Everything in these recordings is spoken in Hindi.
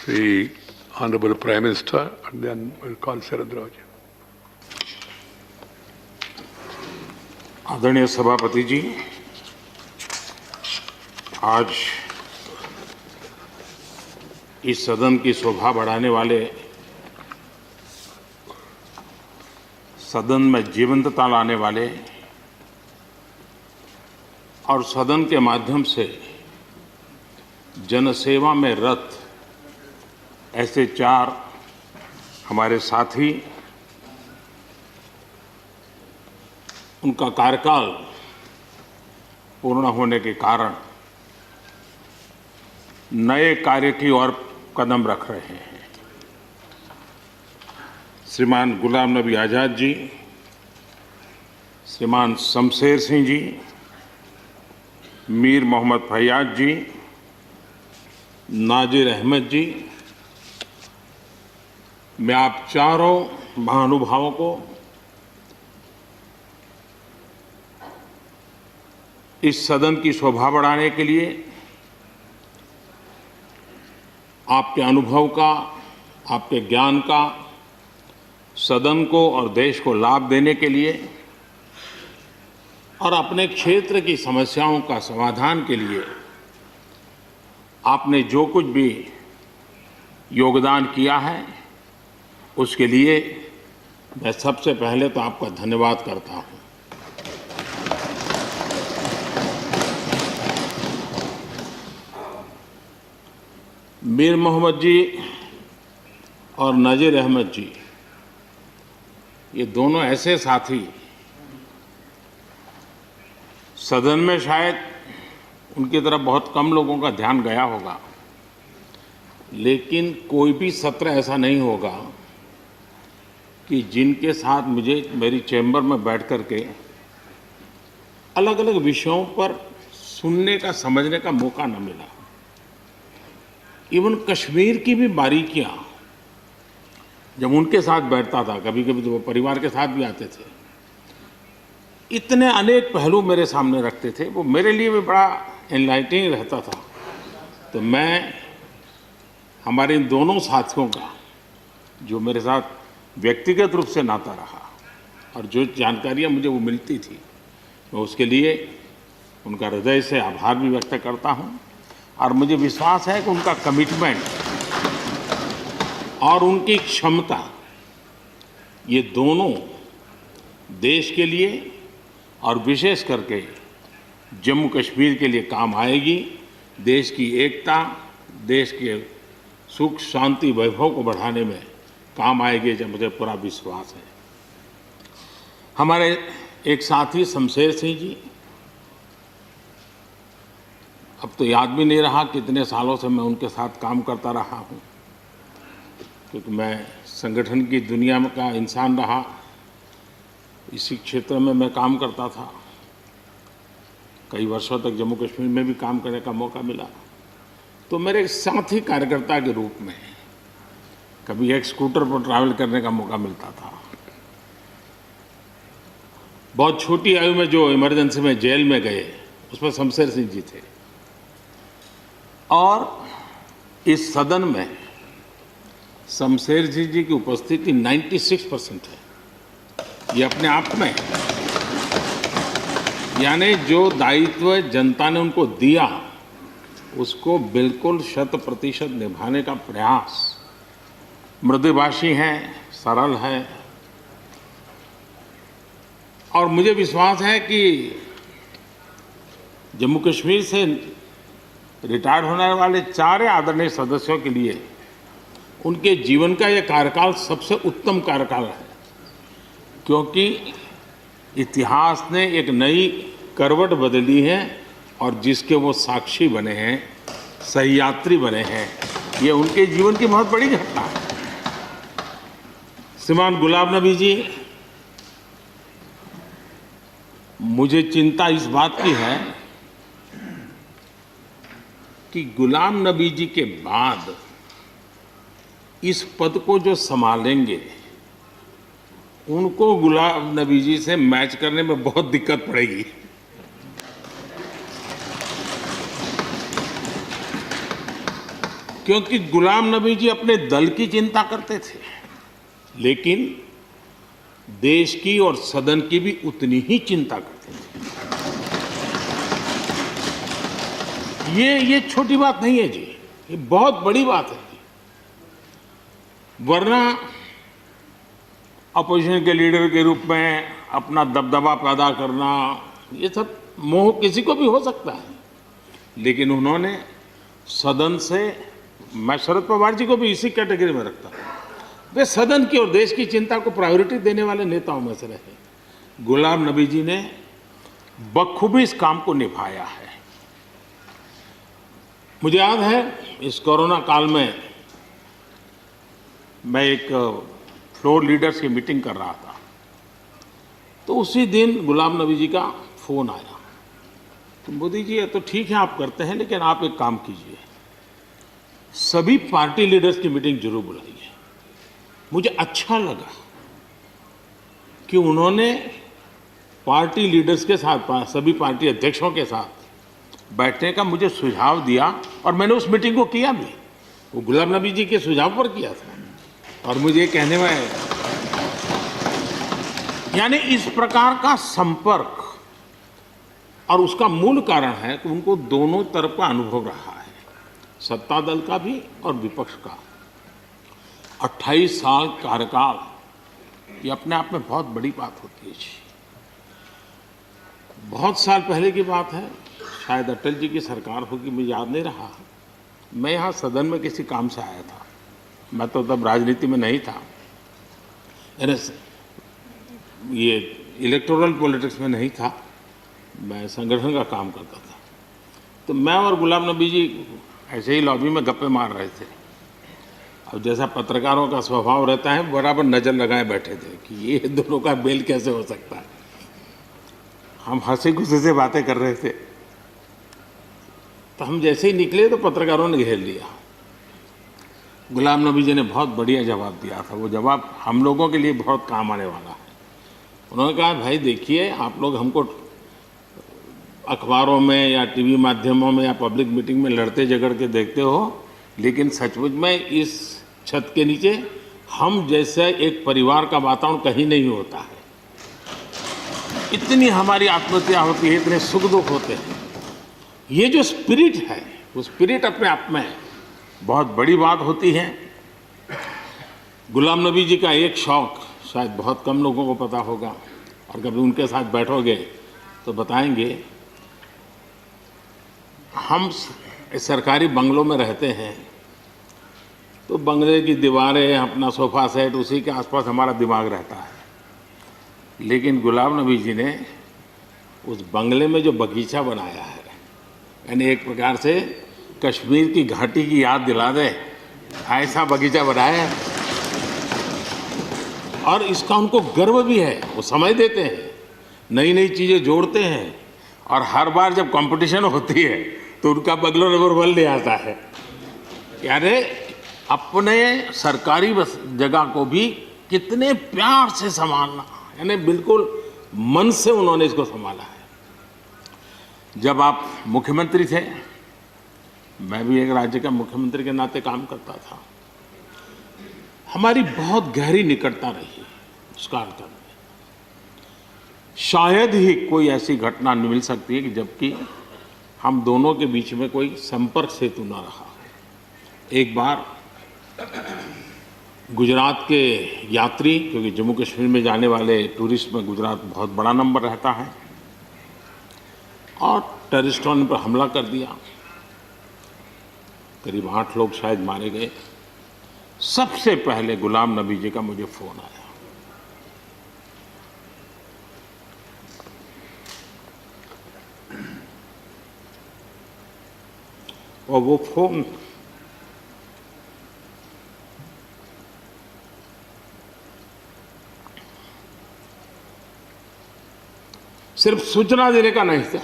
the Honorable Prime Minister, and then we'll call Sharad Rao ji. आदरणीय सभापति जी, आज इस सदन की शोभा बढ़ाने वाले, सदन में जीवंतता लाने वाले और सदन के माध्यम से जनसेवा में रत ऐसे चार हमारे साथी, उनका कार्यकाल पूर्ण होने के कारण नए कार्य की ओर कदम रख रहे हैं। श्रीमान गुलाम नबी आज़ाद जी, श्रीमान शमशेर सिंह जी, मीर मोहम्मद फैयाज जी, नाजिर अहमद जी, मैं आप चारों महानुभावों को इस सदन की शोभा बढ़ाने के लिए, आपके अनुभव का, आपके ज्ञान का सदन को और देश को लाभ देने के लिए और अपने क्षेत्र की समस्याओं का समाधान के लिए आपने जो कुछ भी योगदान किया है, उसके लिए मैं सबसे पहले तो आपका धन्यवाद करता हूं। मीर मोहम्मद जी और नाजिर अहमद जी, ये दोनों ऐसे साथी, सदन में शायद उनकी तरफ बहुत कम लोगों का ध्यान गया होगा, लेकिन कोई भी सत्र ऐसा नहीं होगा कि जिनके साथ मुझे मेरी चैम्बर में बैठ कर के अलग अलग विषयों पर सुनने का, समझने का मौका न मिला। इवन कश्मीर की भी बारीकियां जब उनके साथ बैठता था, कभी कभी तो वो परिवार के साथ भी आते थे, इतने अनेक पहलू मेरे सामने रखते थे, वो मेरे लिए भी बड़ा एनलाइटनिंग रहता था। तो मैं हमारे इन दोनों साथियों का, जो मेरे साथ व्यक्तिगत रूप से नाता रहा और जो जानकारियां मुझे वो मिलती थी, मैं उसके लिए उनका हृदय से आभार भी व्यक्त करता हूं। और मुझे विश्वास है कि उनका कमिटमेंट और उनकी क्षमता, ये दोनों देश के लिए और विशेष करके जम्मू कश्मीर के लिए काम आएगी। देश की एकता, देश के सुख शांति वैभव को बढ़ाने में काम आएगी, जब मुझे पूरा विश्वास है। हमारे एक साथी शमशेर सिंह जी, अब तो याद भी नहीं रहा कितने सालों से मैं उनके साथ काम करता रहा हूं, क्योंकि मैं संगठन की दुनिया में का इंसान रहा, इसी क्षेत्र में मैं काम करता था। कई वर्षों तक जम्मू कश्मीर में भी काम करने का मौका मिला। तो मेरे एक साथी कार्यकर्ता के रूप में कभी एक स्कूटर पर ट्रैवल करने का मौका मिलता था। बहुत छोटी आयु में जो इमरजेंसी में जेल में गए, उसमें शमशेर सिंह जी थे। और इस सदन में शमशेर सिंह जी की उपस्थिति 96% है। ये अपने आप में, यानी जो दायित्व जनता ने उनको दिया, उसको बिल्कुल 100% निभाने का प्रयास। मृदुभाषी हैं, सरल है, और मुझे विश्वास है कि जम्मू कश्मीर से रिटायर होने वाले चारे आदरणीय सदस्यों के लिए उनके जीवन का यह कार्यकाल सबसे उत्तम कार्यकाल है, क्योंकि इतिहास ने एक नई करवट बदली है और जिसके वो साक्षी बने हैं, सहयात्री बने हैं। ये उनके जीवन की बहुत बड़ी घटना है। श्रीमान गुलाम नबी जी, मुझे चिंता इस बात की है कि गुलाम नबी जी के बाद इस पद को जो संभालेंगे, उनको गुलाम नबी जी से मैच करने में बहुत दिक्कत पड़ेगी। क्योंकि गुलाम नबी जी अपने दल की चिंता करते थे, लेकिन देश की और सदन की भी उतनी ही चिंता करते थे। ये छोटी बात नहीं है जी, ये बहुत बड़ी बात है जी। वरना अपोजिशन के लीडर के रूप में अपना दबदबा पैदा करना, ये सब मोह किसी को भी हो सकता है, लेकिन उन्होंने सदन से, मैं शरद पवार जी को भी इसी कैटेगरी में रखता हूं, वे सदन की और देश की चिंता को प्रायोरिटी देने वाले नेताओं में से रहे। गुलाम नबी जी ने बखूबी इस काम को निभाया है। मुझे याद है इस कोरोना काल में मैं एक फ्लोर लीडर्स की मीटिंग कर रहा था, तो उसी दिन गुलाम नबी जी का फोन आया। तो मोदी जी ये तो ठीक है आप करते हैं, लेकिन आप एक काम कीजिए, सभी पार्टी लीडर्स की मीटिंग जरूर बुलाइए। मुझे अच्छा लगा कि उन्होंने पार्टी लीडर्स के साथ, सभी पार्टी अध्यक्षों के साथ बैठने का मुझे सुझाव दिया, और मैंने उस मीटिंग को किया भी। वो गुलाम नबी जी के सुझाव पर किया था, और मुझे कहने में, यानी इस प्रकार का संपर्क, और उसका मूल कारण है कि उनको दोनों तरफ का अनुभव रहा है, सत्ता दल का भी और विपक्ष का। 28 साल कार्यकाल, ये अपने आप में बहुत बड़ी बात होती है जी। बहुत साल पहले की बात है, शायद अटल जी की सरकार होगी, मुझे याद नहीं रहा। मैं यहाँ सदन में किसी काम से आया था, मैं तो तब राजनीति में नहीं था, ये इलेक्टोरल पॉलिटिक्स में नहीं था, मैं संगठन का काम करता था। तो मैं और गुलाम नबी जी ऐसे ही लॉबी में गप्पे मार रहे थे। अब जैसा पत्रकारों का स्वभाव रहता है, बराबर नज़र लगाए बैठे थे कि ये दोनों का मेल कैसे हो सकता है। हम हंसी खुशी से बातें कर रहे थे, तो हम जैसे ही निकले तो पत्रकारों ने घेर लिया। गुलाम नबी जी ने बहुत बढ़िया जवाब दिया था, वो जवाब हम लोगों के लिए बहुत काम आने वाला है। उन्होंने कहा, भाई देखिए, आप लोग हमको अखबारों में या टीवी माध्यमों में या पब्लिक मीटिंग में लड़ते झगड़ के देखते हो, लेकिन सचमुच में इस छत के नीचे हम जैसे एक परिवार का वातावरण कहीं नहीं होता है। इतनी हमारी आत्महत्या होती है, इतने सुख दुख होते हैं। ये जो स्पिरिट है, वो स्पिरिट अपने आप में बहुत बड़ी बात होती है। गुलाम नबी जी का एक शौक शायद बहुत कम लोगों को पता होगा, और कभी उनके साथ बैठोगे तो बताएंगे। हम सरकारी बंगलों में रहते हैं, तो बंगले की दीवारें, अपना सोफा सेट, उसी के आसपास हमारा दिमाग रहता है। लेकिन गुलाम नबी जी ने उस बंगले में जो बगीचा बनाया है, यानी एक प्रकार से कश्मीर की घाटी की याद दिला दे, ऐसा बगीचा बनाया है। और इसका उनको गर्व भी है, वो समय देते हैं, नई नई चीज़ें जोड़ते हैं, और हर बार जब कंपटीशन होती है तो उनका बंगलो नंबर 1 ले आता है। यानी अपने सरकारी जगह को भी कितने प्यार से संभालना, यानी बिल्कुल मन से उन्होंने इसको संभाला है। जब आप मुख्यमंत्री थे, मैं भी एक राज्य का मुख्यमंत्री के नाते काम करता था, हमारी बहुत गहरी निकटता रही उस कार्यकाल में। शायद ही कोई ऐसी घटना मिल सकती है कि जबकि हम दोनों के बीच में कोई संपर्क सेतु न रहा। एक बार गुजरात के यात्री, क्योंकि जम्मू कश्मीर में जाने वाले टूरिस्ट में गुजरात बहुत बड़ा नंबर रहता है, और टेररिस्टों ने पर हमला कर दिया, करीब 8 लोग शायद मारे गए। सबसे पहले गुलाम नबी जी का मुझे फोन आया, और वो फोन सिर्फ सूचना देने का नहीं था,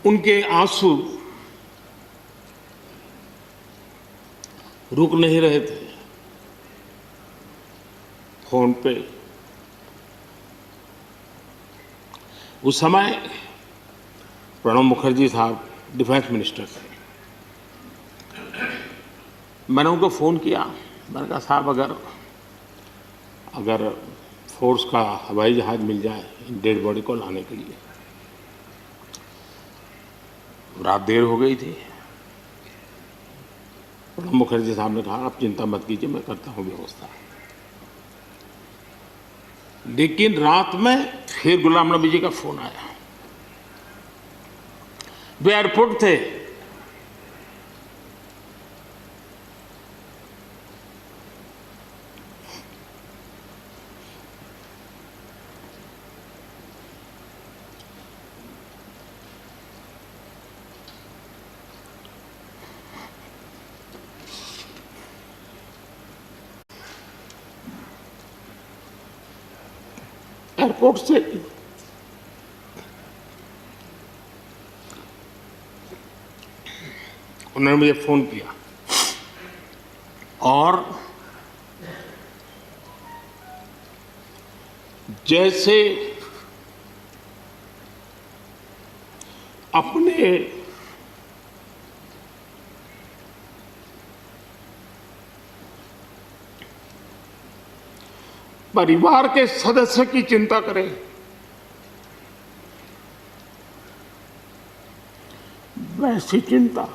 उनके आंसू रुक नहीं रहे थे। फोन पे उस समय प्रणब मुखर्जी साहब डिफेंस मिनिस्टर थे। मैंने उनको फ़ोन किया, मैंने कहा साहब अगर फोर्स का हवाई जहाज़ मिल जाए डेड बॉडी को लाने के लिए। रात देर हो गई थी। प्रणब मुखर्जी साहब ने कहा आप चिंता मत कीजिए, मैं करता हूँ व्यवस्था। लेकिन रात में फिर गुलाम नबी जी का फोन आया। वे एयरपोर्ट थे। एयरपोर्ट से उन्होंने मुझे फोन किया और जैसे अपने परिवार के सदस्य की चिंता करें, वैसी चिंता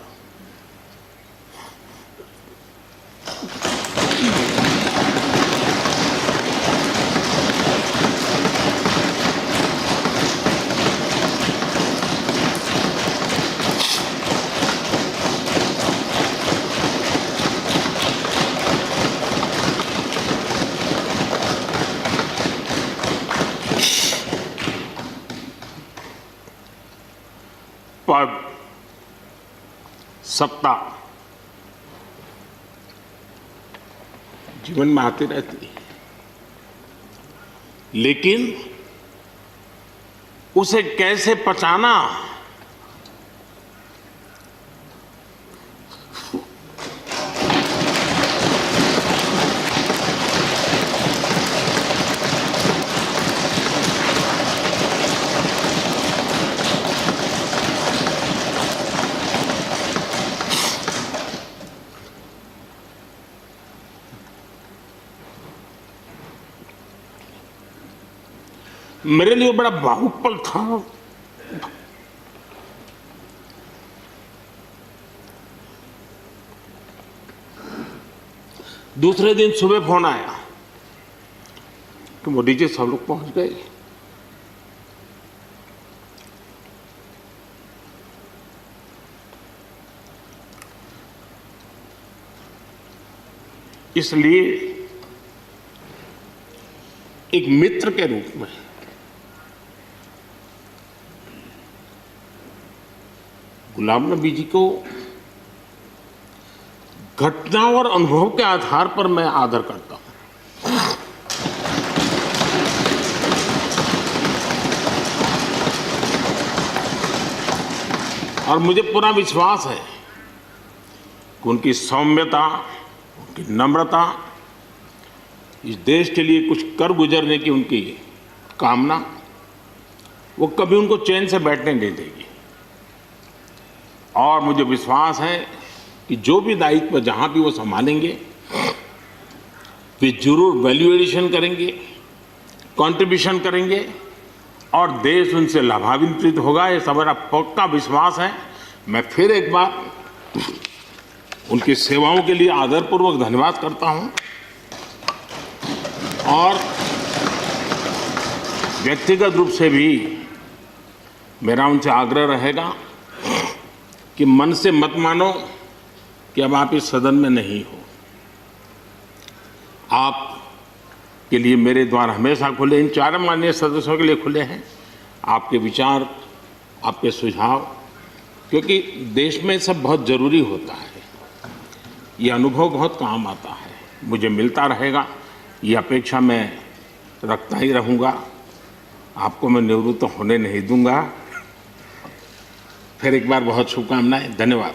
पद, सत्ता जीवन में आती रहती है, लेकिन उसे कैसे पचाना, मेरे लिए बड़ा भावुक पल था। दूसरे दिन सुबह फोन आया कि मोदी जी सब लोग पहुंच गए। इसलिए एक मित्र के रूप में गुलाम नबी जी को घटना और अनुभव के आधार पर मैं आदर करता हूं। और मुझे पूरा विश्वास है कि उनकी सौम्यता, उनकी नम्रता, इस देश के लिए कुछ कर गुजरने की उनकी कामना, वो कभी उनको चैन से बैठने नहीं देगी। और मुझे विश्वास है कि जो भी दायित्व जहां भी वो संभालेंगे, वे जरूर वैल्यू एडिशन करेंगे, कंट्रीब्यूशन करेंगे और देश उनसे लाभान्वित होगा। ये सब मेरा पक्का विश्वास है। मैं फिर एक बार उनकी सेवाओं के लिए आदरपूर्वक धन्यवाद करता हूं और व्यक्तिगत रूप से भी मेरा उनसे आग्रह रहेगा कि मन से मत मानो कि अब आप इस सदन में नहीं हो। आप के लिए मेरे द्वार हमेशा खुले, इन चार माननीय सदस्यों के लिए खुले हैं। आपके विचार, आपके सुझाव, क्योंकि देश में सब बहुत ज़रूरी होता है। ये अनुभव बहुत काम आता है, मुझे मिलता रहेगा, ये अपेक्षा मैं रखता ही रहूँगा। आपको मैं निवृत्त होने नहीं दूंगा। फिर एक बार बहुत शुभकामनाएं, धन्यवाद।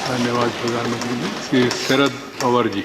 धन्यवाद प्रधानमंत्री जी। श्री शरद पवार जी।